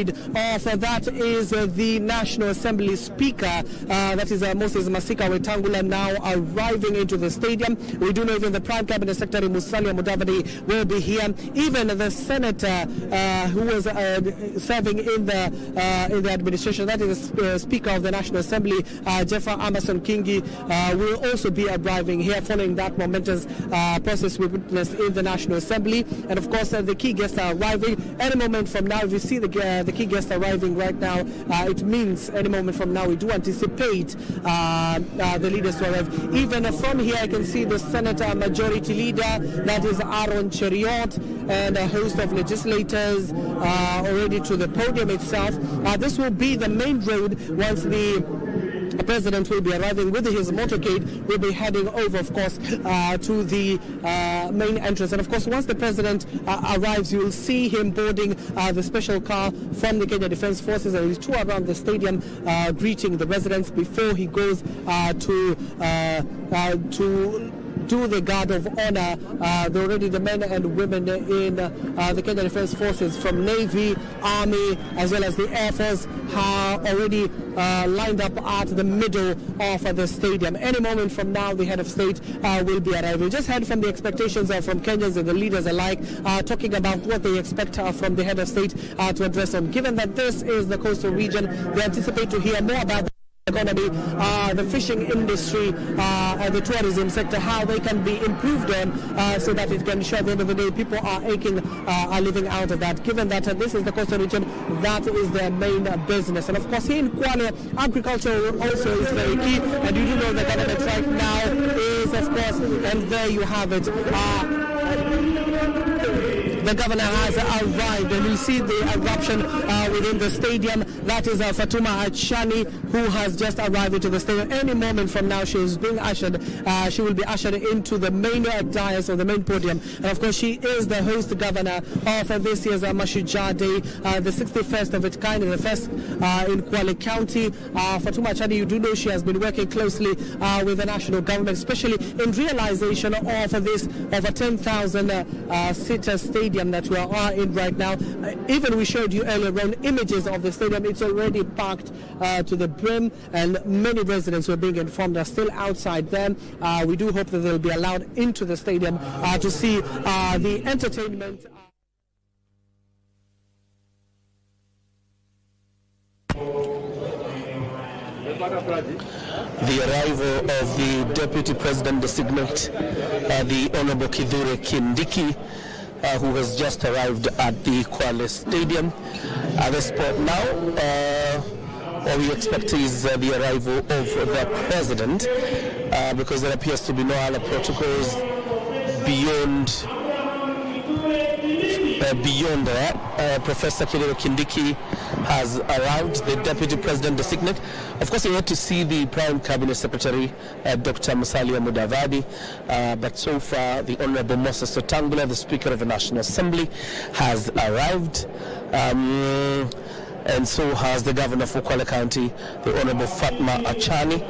motorcade of that is the National Assembly Speaker, that is Moses Masika Wetangula, now arriving into the stadium. We do know even the Prime Cabinet Secretary Musalia Mudavadi will be here. Even the Senator who was serving in the administration, that is the Speaker of the National Assembly, Jeffer Amason Kingi, will also be arriving here following that momentous process we witnessed in the National Assembly. And of course, the key guests are arriving any moment from now. If you see the key guests arriving right now, it means any moment from now we do anticipate the leaders to arrive. Even from here, I can see the Senate Majority Leader, that is Aaron Cheriot, and a host of legislators already to the podium itself. This will be the main road once the President will be arriving with his motorcade. Will be heading over, of course, to the main entrance. And of course, once the President arrives, you will see him boarding the special car from the Kenya Defence Forces, and he'll tour around the stadium greeting the residents before he goes to do the guard of honor. Already the men and women in the Kenya Defence Forces from Navy, Army, as well as the Air Force are already lined up at the middle of the stadium. Any moment from now, the head of state will be arriving. Just heard from the expectations from Kenyans and the leaders alike, talking about what they expect from the head of state to address them. Given that this is the coastal region, they anticipate to hear more about economy, the fishing industry, the tourism sector, how they can be improved on so that it can show at the end of the day people are living out of that. Given that this is the coastal region, that is their main business. And of course here in Kwale, agriculture also is very key, and you do know the government right now is, of course, and there you have it. The governor has arrived, and you see the eruption within the stadium. That is Fatuma Achani, who has just arrived into the stadium. Any moment from now, she is being ushered. She will be ushered into the main dais or the main podium. And of course, she is the host governor of this year's Mashujaa Day, the 61st of its kind, and the first in Kwale County. Fatuma Achani, you do know she has been working closely with the national government, especially in realization of this of a 10,000-seater stadium that we are in right now. Even we showed you earlier on images of the stadium. It's already packed to the brim, and many residents who are being informed are still outside there. We do hope that they'll be allowed into the stadium to see the entertainment. The arrival of the Deputy President Designate, the Honorable Kithure Kindiki, who has just arrived at the Kwale Stadium. At the spot now, what we expect is the arrival of the President, because there appears to be no other protocols beyond that. Professor Kithure Kindiki has arrived, the Deputy President Designate. Of course, we had to see the Prime Cabinet Secretary, Dr. Musalia Mudavadi, but so far the Honorable Moses Wetangula, the Speaker of the National Assembly, has arrived. And so has the Governor for Kwale County, the Honorable Fatuma Achani.